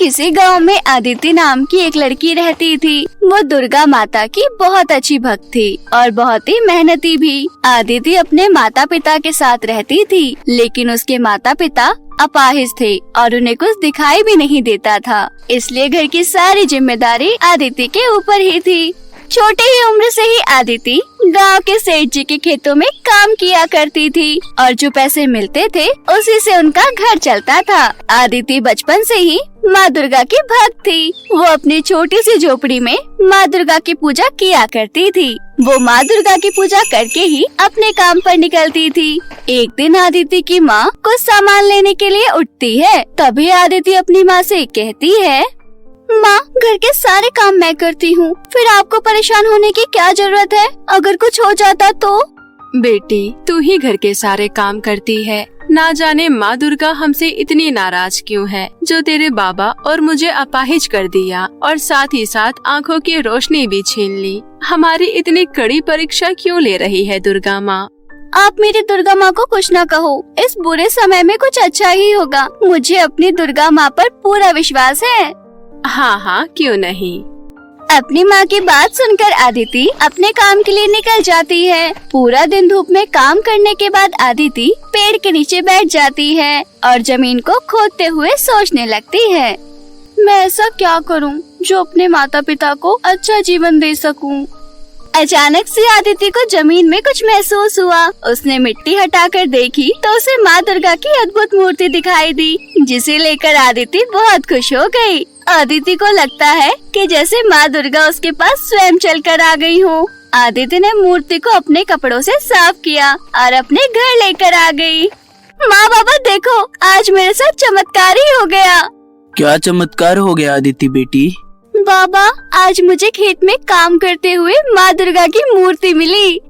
किसी गांव में आदिति नाम की एक लड़की रहती थी। वो दुर्गा माता की बहुत अच्छी भक्त थी और बहुत ही मेहनती भी। आदिति अपने माता पिता के साथ रहती थी, लेकिन उसके माता पिता अपाहिज थे और उन्हें कुछ दिखाई भी नहीं देता था, इसलिए घर की सारी जिम्मेदारी आदिति के ऊपर ही थी। छोटी ही उम्र से ही आदिति गांव के सेठ जी के खेतों में काम किया करती थी और जो पैसे मिलते थे उसी से उनका घर चलता था। आदिति बचपन से ही माँ दुर्गा की भक्त थी। वो अपनी छोटी सी झोपड़ी में माँ दुर्गा की पूजा किया करती थी। वो माँ दुर्गा की पूजा करके ही अपने काम पर निकलती थी। एक दिन आदिति की माँ कुछ सामान लेने के लिए उठती है। तभी आदिति अपनी माँ से कहती है, माँ, घर के सारे काम मैं करती हूँ, फिर आपको परेशान होने की क्या जरूरत है? अगर कुछ हो जाता तो? बेटी, तू ही घर के सारे काम करती है। ना जाने माँ दुर्गा हमसे इतनी नाराज क्यों है, जो तेरे बाबा और मुझे अपाहिज कर दिया और साथ ही साथ आँखों की रोशनी भी छीन ली। हमारी इतनी कड़ी परीक्षा क्यों ले रही है दुर्गा माँ? आप मेरी दुर्गा माँ को कुछ न कहो, इस बुरे समय में कुछ अच्छा ही होगा। मुझे अपनी दुर्गा माँ पर पूरा विश्वास है। हाँ हाँ, क्यों नहीं। अपनी माँ की बात सुनकर आदिति अपने काम के लिए निकल जाती है। पूरा दिन धूप में काम करने के बाद आदिति पेड़ के नीचे बैठ जाती है और जमीन को खोदते हुए सोचने लगती है, मैं ऐसा क्या करूँ जो अपने माता पिता को अच्छा जीवन दे सकूँ। अचानक से आदिति को जमीन में कुछ महसूस हुआ। उसने मिट्टी हटाकर देखी तो उसे माँ दुर्गा की अद्भुत मूर्ति दिखाई दी, जिसे लेकर आदिति बहुत खुश हो गई। आदिति को लगता है कि जैसे माँ दुर्गा उसके पास स्वयं चलकर आ गई हो। आदिति ने मूर्ति को अपने कपड़ों से साफ किया और अपने घर लेकर आ गई। माँ बाबा देखो, आज मेरे साथ चमत्कार ही हो गया। क्या चमत्कार हो गया आदिति बेटी? बाबा, आज मुझे खेत में काम करते हुए माँ दुर्गा की मूर्ति मिली।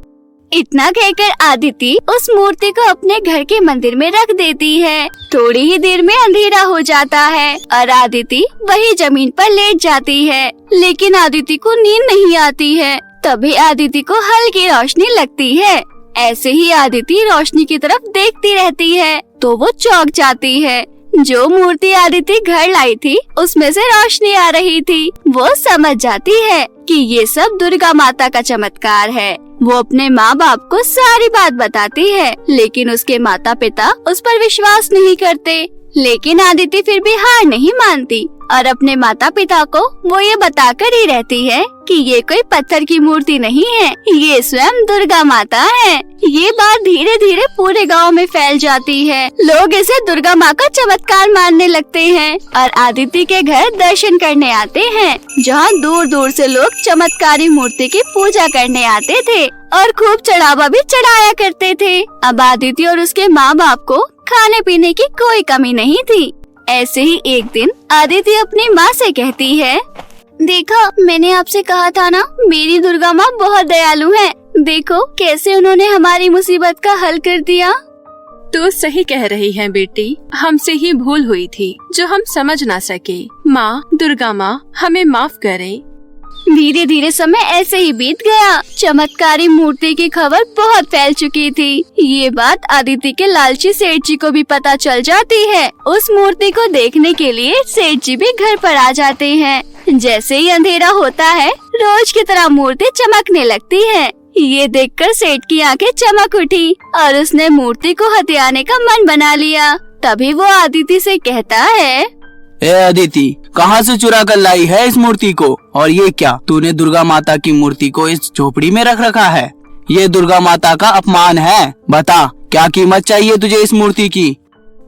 इतना कहकर आदिति उस मूर्ति को अपने घर के मंदिर में रख देती है। थोड़ी ही देर में अंधेरा हो जाता है और आदिति वही जमीन पर लेट जाती है, लेकिन आदिति को नींद नहीं आती है। तभी आदिति को हल्की रोशनी लगती है। ऐसे ही आदिति रोशनी की तरफ देखती रहती है तो वो चौंक जाती है। जो मूर्ति आदिति घर लाई थी उसमें से रोशनी आ रही थी। वो समझ जाती है कि ये सब दुर्गा माता का चमत्कार है। वो अपने माँ बाप को सारी बात बताती है, लेकिन उसके माता पिता उस पर विश्वास नहीं करते। लेकिन आदिति फिर भी हार नहीं मानती और अपने माता पिता को वो ये बताकर ही रहती है कि ये कोई पत्थर की मूर्ति नहीं है, ये स्वयं दुर्गा माता है। ये बात धीरे धीरे पूरे गांव में फैल जाती है। लोग इसे दुर्गा माँ का चमत्कार मानने लगते हैं और आदिति के घर दर्शन करने आते हैं, जहाँ दूर दूर से लोग चमत्कारी मूर्ति की पूजा करने आते थे और खूब चढ़ावा भी चढ़ाया करते थे। अब आदिति और उसके माँ बाप को खाने पीने की कोई कमी नहीं थी। ऐसे ही एक दिन आदिति अपनी माँ से कहती है, देखो, मैंने आपसे कहा था ना, मेरी दुर्गा माँ बहुत दयालु है। देखो कैसे उन्होंने हमारी मुसीबत का हल कर दिया। तू सही कह रही है बेटी, हमसे ही भूल हुई थी जो हम समझ ना सके। माँ दुर्गा माँ हमें माफ करे। धीरे धीरे समय ऐसे ही बीत गया। चमत्कारी मूर्ति की खबर बहुत फैल चुकी थी। ये बात आदिति के लालची सेठ जी को भी पता चल जाती है। उस मूर्ति को देखने के लिए सेठ जी भी घर पर आ जाते हैं। जैसे ही अंधेरा होता है, रोज की तरह मूर्ति चमकने लगती है। ये देखकर सेठ की आंखें चमक उठी और उसने मूर्ति को हथियाने का मन बना लिया। तभी वो आदिति से कहता है, ए आदिति, कहाँ से चुरा कर लाई है इस मूर्ति को? और ये क्या, तूने दुर्गा माता की मूर्ति को इस झोपड़ी में रख रखा है? ये दुर्गा माता का अपमान है। बता, क्या कीमत चाहिए तुझे इस मूर्ति की?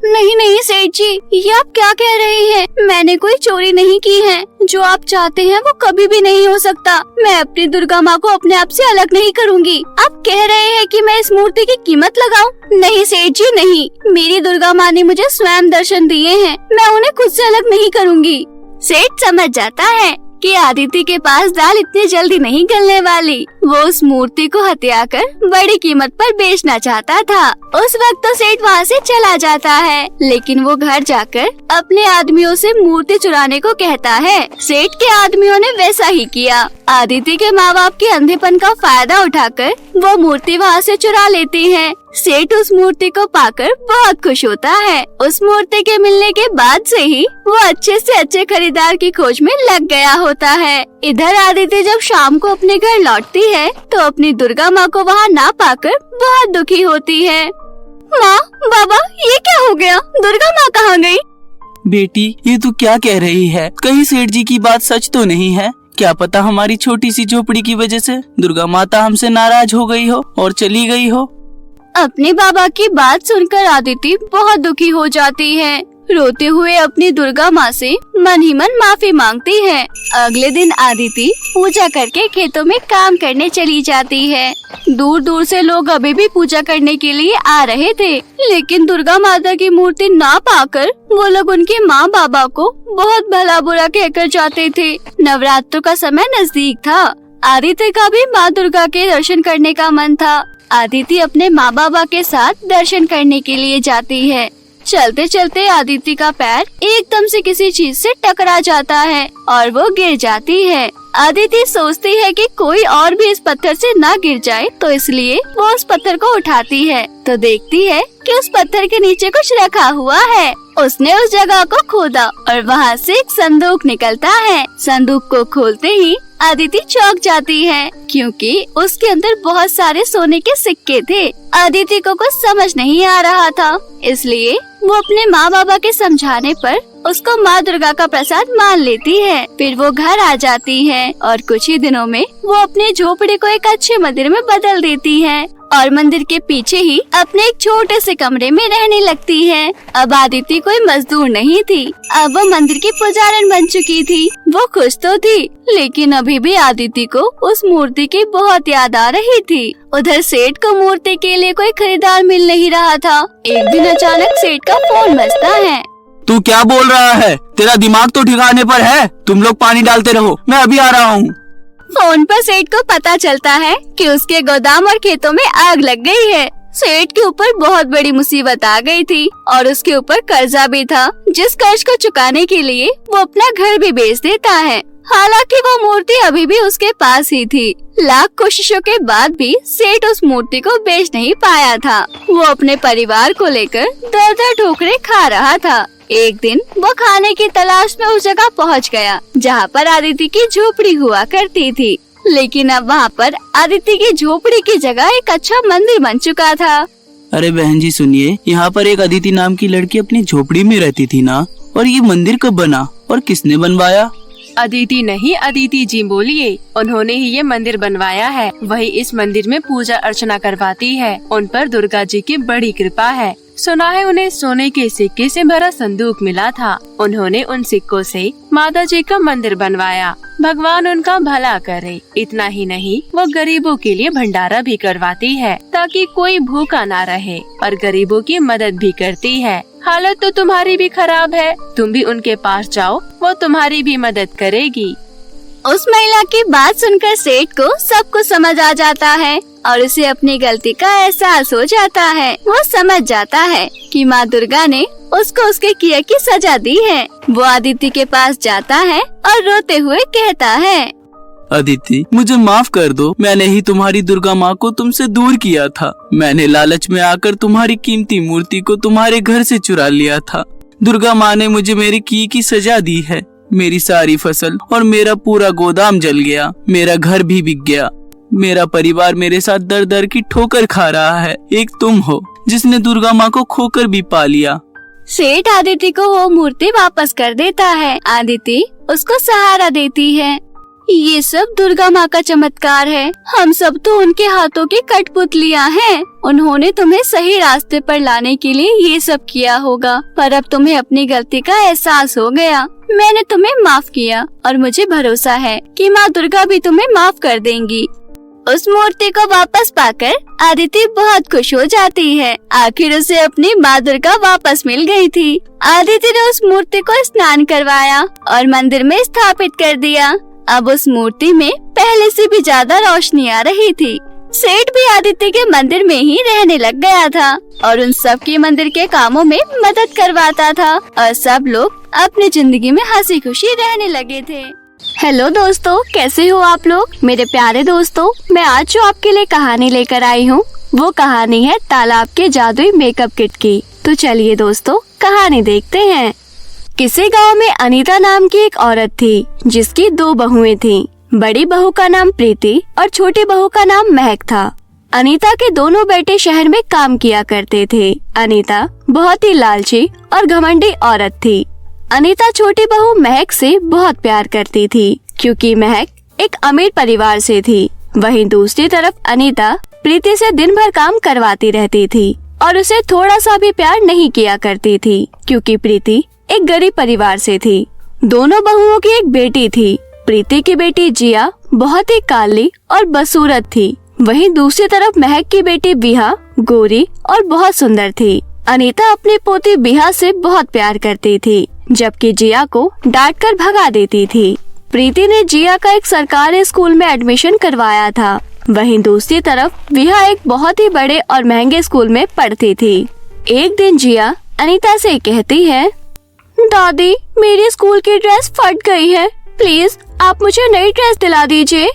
नहीं नहीं सेठ जी, ये आप क्या कह रही हैं? मैंने कोई चोरी नहीं की है। जो आप चाहते हैं वो कभी भी नहीं हो सकता। मैं अपनी दुर्गा माँ को अपने आप से अलग नहीं करूँगी। आप कह रहे हैं कि मैं इस मूर्ति की कीमत लगाऊं? नहीं सेठ जी नहीं, मेरी दुर्गा माँ ने मुझे स्वयं दर्शन दिए हैं, मैं उन्हें खुद से अलग नहीं करूँगी। सेठ समझ जाता है कि आदिति के पास दाल इतनी जल्दी नहीं गलने वाली। वो उस मूर्ति को हथियाकर बड़ी कीमत पर बेचना चाहता था। उस वक्त तो सेठ वहाँ से चला जाता है, लेकिन वो घर जाकर अपने आदमियों से मूर्ति चुराने को कहता है। सेठ के आदमियों ने वैसा ही किया। आदिति के माँ बाप के अंधेपन का फायदा उठाकर वो मूर्ति वहाँ से चुरा लेती है। सेठ उस मूर्ति को पाकर बहुत खुश होता है। उस मूर्ति के मिलने के बाद से ही वो अच्छे से अच्छे खरीदार की खोज में लग गया होता है। इधर आदित्य जब शाम को अपने घर लौटती है तो अपनी दुर्गा माँ को वहाँ ना पाकर बहुत दुखी होती है। माँ, बाबा, ये क्या हो गया? दुर्गा माँ कहाँ गई? बेटी, ये तू क्या कह रही है? कहीं सेठ जी की बात सच तो नहीं है? क्या पता हमारी छोटी सी झोपड़ी की वजह से दुर्गा माता हमसे नाराज हो गई हो और चली गई हो। अपने बाबा की बात सुनकर आदिति बहुत दुखी हो जाती है। रोते हुए अपनी दुर्गा माँ से मन ही मन माफी मांगती है। अगले दिन आदिति पूजा करके खेतों में काम करने चली जाती है। दूर दूर से लोग अभी भी पूजा करने के लिए आ रहे थे, लेकिन दुर्गा माता की मूर्ति ना पाकर वो लोग उनके माँ बाबा को बहुत भला बुरा कहकर जाते थे। नवरात्र का समय नजदीक था। आदिति का भी माँ दुर्गा के दर्शन करने का मन था। आदिति अपने माँ बाबा के साथ दर्शन करने के लिए जाती है। चलते चलते आदिति का पैर एकदम से किसी चीज से टकरा जाता है और वो गिर जाती है। आदिति सोचती है कि कोई और भी इस पत्थर से ना गिर जाए, तो इसलिए वो उस पत्थर को उठाती है तो देखती है कि उस पत्थर के नीचे कुछ रखा हुआ है। उसने उस जगह को खोदा और वहाँ से एक संदूक निकलता है। संदूक को खोलते ही आदिति चौंक जाती है, क्योंकि उसके अंदर बहुत सारे सोने के सिक्के थे। आदिति को कुछ समझ नहीं आ रहा था, इसलिए वो अपने माँ बाबा के समझाने पर उसको माँ दुर्गा का प्रसाद मान लेती है। फिर वो घर आ जाती है और कुछ ही दिनों में वो अपने झोपड़ी को एक अच्छे मंदिर में बदल देती है और मंदिर के पीछे ही अपने एक छोटे से कमरे में रहने लगती है। अब आदिति कोई मजदूर नहीं थी, अब वो मंदिर की पुजारन बन चुकी थी। वो खुश तो थी, लेकिन अभी भी आदिति को उस मूर्ति की बहुत याद आ रही थी। उधर सेठ को मूर्ति के लिए कोई खरीदार मिल नहीं रहा था। एक दिन अचानक सेठ का फोन बजता है। तू क्या बोल रहा है? तेरा दिमाग तो ठिकाने पर है? तुम लोग पानी डालते रहो, मैं अभी आ रहा हूँ। फोन पर सेठ को पता चलता है कि उसके गोदाम और खेतों में आग लग गई है। सेठ के ऊपर बहुत बड़ी मुसीबत आ गई थी और उसके ऊपर कर्जा भी था, जिस कर्ज को चुकाने के लिए वो अपना घर भी बेच देता है। हालांकि वो मूर्ति अभी भी उसके पास ही थी। लाख कोशिशों के बाद भी सेठ उस मूर्ति को बेच नहीं पाया था। वो अपने परिवार को लेकर दर-दर ठोकरें खा रहा था। एक दिन वो खाने की तलाश में उस जगह पहुंच गया जहां पर आदिति की झोपड़ी हुआ करती थी, लेकिन अब वहां पर आदिति की झोपड़ी की जगह एक अच्छा मंदिर बन चुका था। अरे बहन जी सुनिए, यहाँ पर एक अदिति नाम की लड़की अपनी झोपड़ी में रहती थी ना, और ये मंदिर कब बना और किसने बनवाया? अदिति नहीं, अदिति जी बोलिए। उन्होंने ही ये मंदिर बनवाया है। वही इस मंदिर में पूजा अर्चना करवाती है। उन पर दुर्गा जी की बड़ी कृपा है। सुना है उन्हें सोने के सिक्के से भरा संदूक मिला था। उन्होंने उन सिक्कों से माता जी का मंदिर बनवाया। भगवान उनका भला करे। इतना ही नहीं, वो गरीबों के लिए भंडारा भी करवाती है ताकि कोई भूखा ना रहे, और गरीबों की मदद भी करती है। हालत तो तुम्हारी भी खराब है, तुम भी उनके पास जाओ, वो तुम्हारी भी मदद करेगी। उस महिला की बात सुनकर सेठ को सब कुछ समझ आ जाता है और उसे अपनी गलती का एहसास हो जाता है। वो समझ जाता है कि माँ दुर्गा ने उसको उसके किए की सजा दी है। वो आदिति के पास जाता है और रोते हुए कहता है, अदिति, मुझे माफ कर दो। मैंने ही तुम्हारी दुर्गा माँ को तुमसे दूर किया था। मैंने लालच में आकर तुम्हारी कीमती मूर्ति को तुम्हारे घर से चुरा लिया था। दुर्गा माँ ने मुझे मेरी की सजा दी है। मेरी सारी फसल और मेरा पूरा गोदाम जल गया। मेरा घर भी बिक गया। मेरा परिवार मेरे साथ दर दर की ठोकर खा रहा है। एक तुम हो जिसने दुर्गा माँ को खोकर भी पा लिया। सेठ आदिति को वो मूर्ति वापस कर देता है। आदिति उसको सहारा देती है। ये सब दुर्गा माँ का चमत्कार है। हम सब तो उनके हाथों की कठपुतलियाँ हैं। उन्होंने तुम्हें सही रास्ते पर लाने के लिए ये सब किया होगा, पर अब तुम्हें अपनी गलती का एहसास हो गया। मैंने तुम्हें माफ किया और मुझे भरोसा है कि माँ दुर्गा भी तुम्हें माफ कर देंगी। उस मूर्ति को वापस पाकर आदिति बहुत खुश हो जाती है। आखिर उसे अपनी माँ दुर्गा वापस मिल गई थी। आदिति ने उस मूर्ति को स्नान करवाया और मंदिर में स्थापित कर दिया। अब उस मूर्ति में पहले से भी ज्यादा रोशनी आ रही थी। सेठ भी आदित्य के मंदिर में ही रहने लग गया था और उन सब की मंदिर के कामों में मदद करवाता था और सब लोग अपनी जिंदगी में हंसी खुशी रहने लगे थे। हेलो दोस्तों, कैसे हो आप लोग? मेरे प्यारे दोस्तों, मैं आज जो आपके लिए कहानी लेकर आई हूँ वो कहानी है तालाब के जादुई मेकअप किट की। तो चलिए दोस्तों कहानी देखते हैं। किसी गांव में अनीता नाम की एक औरत थी जिसकी 2 बहुएं थीं। बड़ी बहू का नाम प्रीति और छोटी बहू का नाम महक था। अनीता के दोनों बेटे शहर में काम किया करते थे। अनीता बहुत ही लालची और घमंडी औरत थी। अनीता छोटी बहू महक से बहुत प्यार करती थी क्योंकि महक एक अमीर परिवार से थी। वहीं दूसरी तरफ अनीता प्रीति से दिन भर काम करवाती रहती थी और उसे थोड़ा सा भी प्यार नहीं किया करती थी क्योंकि प्रीति एक गरीब परिवार से थी। दोनों बहुओं की एक बेटी थी। प्रीति की बेटी जिया बहुत ही काली और बदसूरत थी। वहीं दूसरी तरफ महक की बेटी बिहा गोरी और बहुत सुंदर थी। अनीता अपनी पोती बिहा से बहुत प्यार करती थी जबकि जिया को डांट कर भगा देती थी। प्रीति ने जिया का एक सरकारी स्कूल में एडमिशन करवाया था। वहीं दूसरी तरफ बिहा एक बहुत ही बड़े और महंगे स्कूल में पढ़ती थी। एक दिन जिया अनीता से कहती है, दादी मेरी स्कूल की ड्रेस फट गई है, प्लीज आप मुझे नई ड्रेस दिला दीजिए।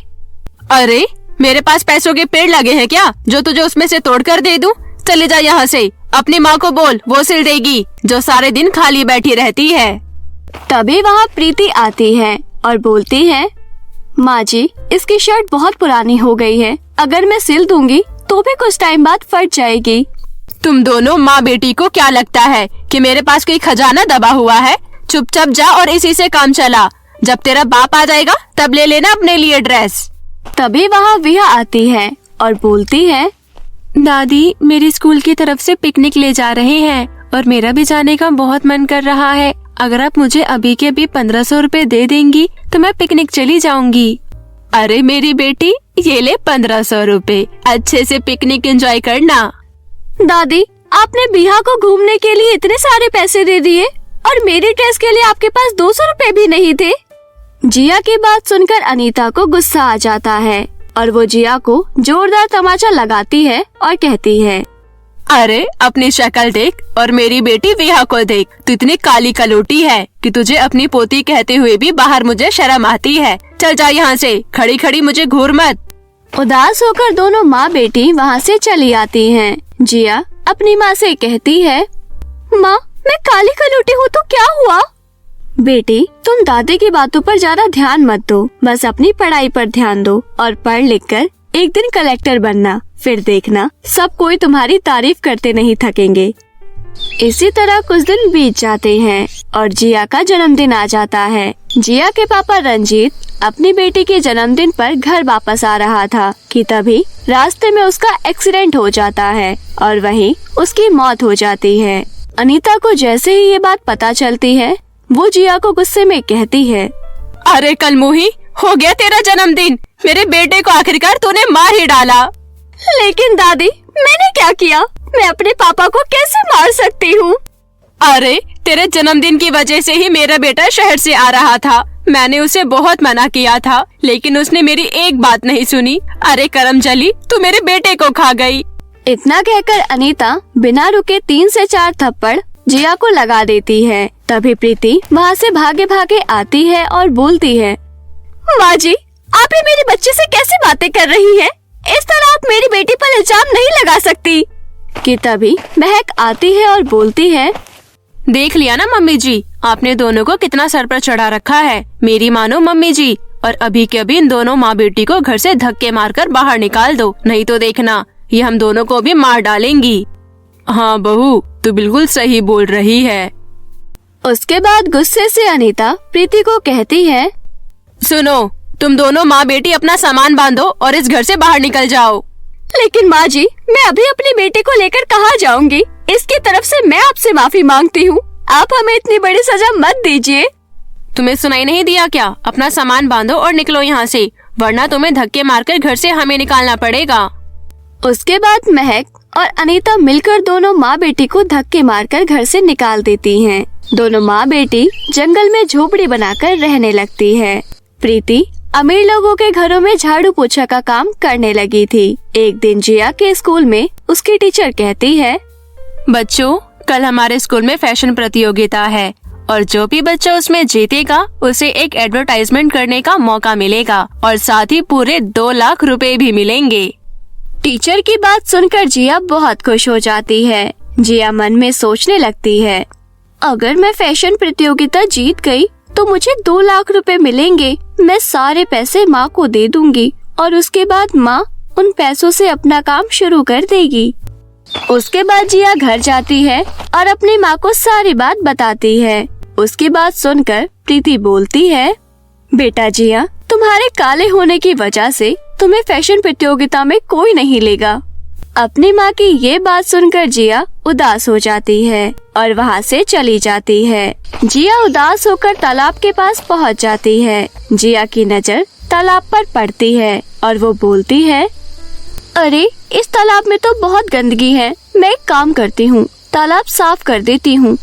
अरे मेरे पास पैसों के पेड़ लगे हैं क्या जो तुझे उसमें से तोड़ कर दे दूं? चले जा यहाँ से। अपनी माँ को बोल, वो सिल देगी जो सारे दिन खाली बैठी रहती है। तभी वहाँ प्रीति आती है और बोलती है, माँ जी इसकी शर्ट बहुत पुरानी हो गई है, अगर मैं सिल दूंगी तो भी कुछ टाइम बाद फट जाएगी। तुम दोनों माँ बेटी को क्या लगता है कि मेरे पास कोई खजाना दबा हुआ है? चुपचाप जा और इसी से काम चला। जब तेरा बाप आ जाएगा तब ले लेना अपने लिए ड्रेस। तभी वहाँ विहा आती है और बोलती है, दादी मेरी स्कूल की तरफ से पिकनिक ले जा रहे हैं और मेरा भी जाने का बहुत मन कर रहा है। अगर आप मुझे अभी के अभी 1500 रुपए दे देंगी तो मैं पिकनिक चली जाऊंगी। अरे मेरी बेटी ये ले 1500 रुपए, अच्छे से पिकनिक एंजॉय करना। दादी आपने बिहा को घूमने के लिए इतने सारे पैसे दे दिए और मेरी ड्रेस के लिए आपके पास 200 रुपए भी नहीं थे। जिया की बात सुनकर अनीता को गुस्सा आ जाता है और वो जिया को जोरदार तमाचा लगाती है और कहती है, अरे अपनी शक्ल देख और मेरी बेटी विहा को देख। तू इतनी काली कलोटी है कि तुझे अपनी पोती कहते हुए भी बाहर मुझे शर्म आती है। चल जा यहाँ से, खड़ी खड़ी मुझे घूर मत। उदास होकर दोनों माँ बेटी वहाँ से चली आती हैं। जिया अपनी माँ से कहती है, माँ मैं काली कलोटी हूँ तो क्या हुआ? बेटी तुम दादी की बातों पर ज्यादा ध्यान मत दो, बस अपनी पढ़ाई पर ध्यान दो और पढ़ लिख कर एक दिन कलेक्टर बनना। फिर देखना सब कोई तुम्हारी तारीफ करते नहीं थकेंगे। इसी तरह कुछ दिन बीत जाते हैं और जिया का जन्मदिन आ जाता है। जिया के पापा रंजीत अपनी बेटी के जन्मदिन पर घर वापस आ रहा था कि तभी रास्ते में उसका एक्सीडेंट हो जाता है और वहीं उसकी मौत हो जाती है। अनीता को जैसे ही ये बात पता चलती है वो जिया को गुस्से में कहती है, अरे कलमुही, हो गया तेरा जन्मदिन, मेरे बेटे को आखिरकार तूने मार ही डाला। लेकिन दादी मैंने क्या किया? मैं अपने पापा को कैसे मार सकती हूँ? अरे तेरे जन्मदिन की वजह से ही मेरा बेटा शहर से आ रहा था। मैंने उसे बहुत मना किया था लेकिन उसने मेरी एक बात नहीं सुनी। अरे करमजली, तू मेरे बेटे को खा गई। इतना कहकर अनीता बिना रुके 3 से 4 थप्पड़ जिया को लगा देती है। तभी प्रीति वहाँ से भागे भागे आती है और बोलती है, माँ जी आप ही मेरे बच्चे से कैसी बातें कर रही हैं? इस तरह आप मेरी बेटी पर इल्जाम नहीं लगा सकती। कि तभी महक आती है और बोलती है, देख लिया ना मम्मी जी, आपने दोनों को कितना सर पर चढ़ा रखा है। मेरी मानो मम्मी जी, और अभी के अभी इन दोनों माँ बेटी को घर से धक्के मारकर बाहर निकाल दो, नहीं तो देखना ये हम दोनों को भी मार डालेंगी। हाँ बहू, तू बिल्कुल सही बोल रही है। उसके बाद गुस्से से अनीता प्रीति को कहती है, सुनो, तुम दोनों माँ बेटी अपना सामान बांधो और इस घर से बाहर निकल जाओ। लेकिन माँ जी मैं अभी अपनी बेटी को लेकर कहाँ जाऊंगी? इसकी तरफ से मैं आपसे माफी मांगती हूँ, आप हमें इतनी बड़ी सजा मत दीजिए। तुम्हें सुनाई नहीं दिया क्या? अपना सामान बांधो और निकलो यहाँ से, वरना तुम्हें धक्के मारकर घर से हमें निकालना पड़ेगा। उसके बाद महक और अनीता मिलकर दोनों माँ बेटी को धक्के मारकर घर से निकाल देती हैं। दोनों माँ बेटी जंगल में झोपड़ी बनाकर रहने लगती है। प्रीति अमीर लोगों के घरों में झाड़ू पोछा का काम करने लगी थी। एक दिन जिया के स्कूल में उसकी टीचर कहती है, बच्चों कल हमारे स्कूल में फैशन प्रतियोगिता है और जो भी बच्चा उसमें जीतेगा उसे एक एडवर्टाइजमेंट करने का मौका मिलेगा और साथ ही पूरे 2 लाख रुपए भी मिलेंगे। टीचर की बात सुनकर जिया बहुत खुश हो जाती है। जिया मन में सोचने लगती है, अगर मैं फैशन प्रतियोगिता जीत गई तो मुझे 2 लाख रुपए मिलेंगे। मैं सारे पैसे माँ को दे दूंगी और उसके बाद माँ उन पैसों से अपना काम शुरू कर देगी। उसके बाद जिया घर जाती है और अपनी माँ को सारी बात बताती है। उसकी बात सुनकर प्रीति बोलती है, बेटा जिया, तुम्हारे काले होने की वजह से तुम्हें फैशन प्रतियोगिता में कोई नहीं लेगा। अपनी माँ की ये बात सुनकर जिया उदास हो जाती है और वहाँ से चली जाती है। जिया उदास होकर तालाब के पास पहुँच जाती है। जिया की नजर तालाब पर पड़ती है और वो बोलती है, अरे इस तालाब में तो बहुत गंदगी है। मैं एक काम करती हूँ, तालाब साफ कर देती हूँ।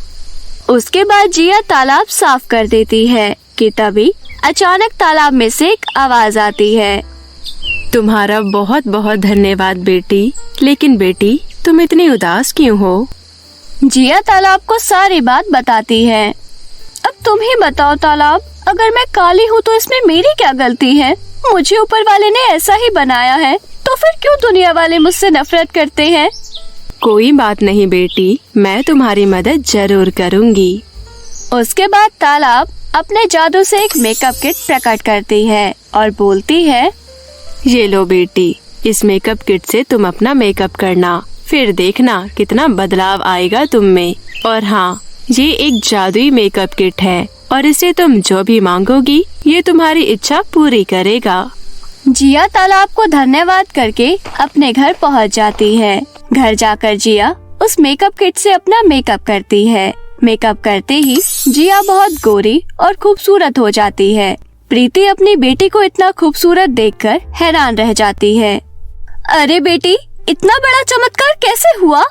उसके बाद जिया तालाब साफ कर देती है कि तभी अचानक तालाब में से एक आवाज आती है, तुम्हारा बहुत बहुत धन्यवाद बेटी, लेकिन बेटी तुम इतनी उदास क्यों हो? जिया तालाब को सारी बात बताती है। अब तुम ही बताओ तालाब, अगर मैं काली हूँ तो इसमें मेरी क्या गलती है? मुझे ऊपर वाले ने ऐसा ही बनाया है, तो फिर क्यों दुनिया वाले मुझसे नफरत करते हैं? कोई बात नहीं बेटी, मैं तुम्हारी मदद जरूर करूँगी। उसके बाद तालाब अपने जादू से एक मेकअप किट प्रकट करती है और बोलती है, ये लो बेटी, इस मेकअप किट से तुम अपना मेकअप करना, फिर देखना कितना बदलाव आएगा तुम में। और हाँ, ये एक जादुई मेकअप किट है और इसे तुम जो भी मांगोगी ये तुम्हारी इच्छा पूरी करेगा। जिया तालाब को धन्यवाद करके अपने घर पहुंच जाती है। घर जाकर जिया उस मेकअप किट से अपना मेकअप करती है। मेकअप करते ही जिया बहुत गोरी और खूबसूरत हो जाती है। प्रीति अपनी बेटी को इतना खूबसूरत देखकर हैरान रह जाती है। अरे बेटी, इतना बड़ा चमत्कार कैसे हुआ?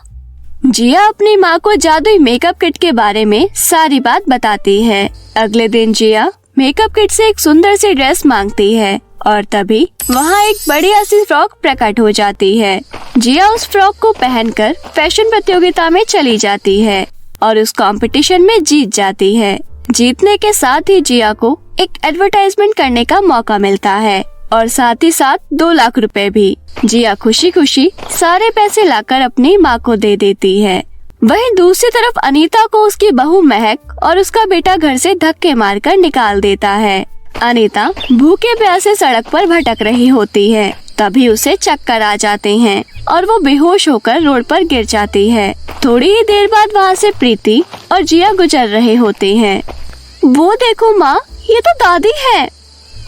जिया अपनी माँ को जादुई मेकअप किट के बारे में सारी बात बताती है। अगले दिन जिया मेकअप किट से एक सुंदर सी ड्रेस मांगती है और तभी वहाँ एक बढ़िया सी फ्रॉक प्रकट हो जाती है। जिया उस फ्रॉक को पहनकर फैशन प्रतियोगिता में चली जाती है और उस कंपटीशन में जीत जाती है। जीतने के साथ ही जिया को एक एडवर्टाइजमेंट करने का मौका मिलता है और साथ ही साथ 2 लाख रुपए भी। जिया खुशी खुशी सारे पैसे लाकर अपनी माँ को दे देती है। वहीं दूसरी तरफ अनीता को उसकी बहू महक और उसका बेटा घर से धक्के मारकर निकाल देता है। अनीता भूखे प्यासे सड़क पर भटक रही होती है, तभी उसे चक्कर आ जाते हैं और वो बेहोश होकर रोड पर गिर जाती है। थोड़ी ही देर बाद वहाँ से प्रीति और जिया गुजर रहे होते हैं। वो देखो माँ, ये तो दादी है।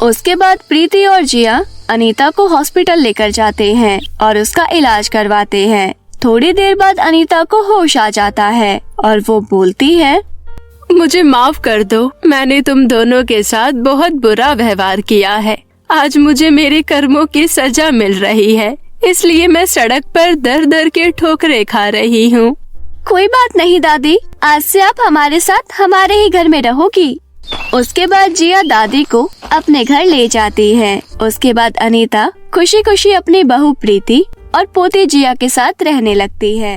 उसके बाद प्रीति और जिया अनीता को हॉस्पिटल लेकर जाते हैं और उसका इलाज करवाते हैं। थोड़ी देर बाद अनीता को होश आ जाता है और वो बोलती है, मुझे माफ कर दो, मैंने तुम दोनों के साथ बहुत बुरा व्यवहार किया है। आज मुझे मेरे कर्मों की सजा मिल रही है, इसलिए मैं सड़क पर दर दर के ठोकरें खा रही हूँ। कोई बात नहीं दादी, आज से आप हमारे साथ हमारे ही घर में रहोगी। उसके बाद जिया दादी को अपने घर ले जाती है। उसके बाद अनीता खुशी खुशी अपनी बहू प्रीति और पोती जिया के साथ रहने लगती है।